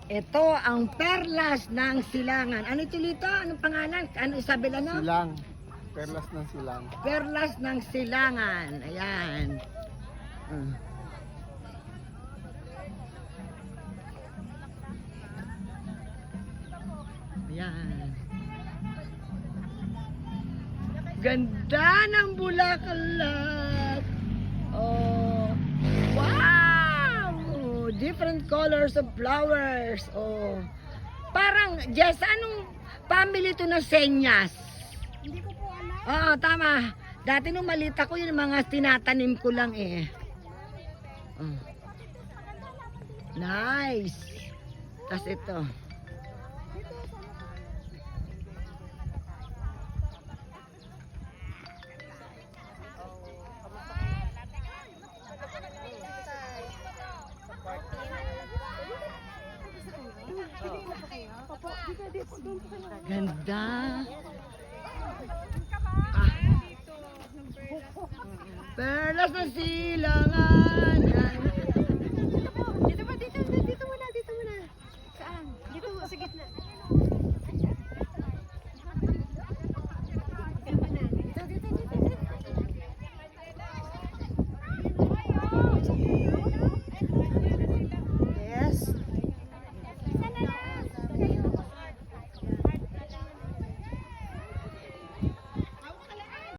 Ito ang perlas ng silangan. Ano ito dito? Anong pangalan? Ano Isabel ano? Silang. Perlas ng silang. Perlas ng silangan. Ayan. Ayan. Ganda ng bulaklak. Oh. Wow! Different colors of flowers. Oh. Parang, Jess, anong family to ng senyas? Hindi ko po alam. Oo, tama. Dati nung malita ko, yung mga tinatanim ko lang eh. Oh. Nice. Tapos ito. Ganda. Perlas ng silangan.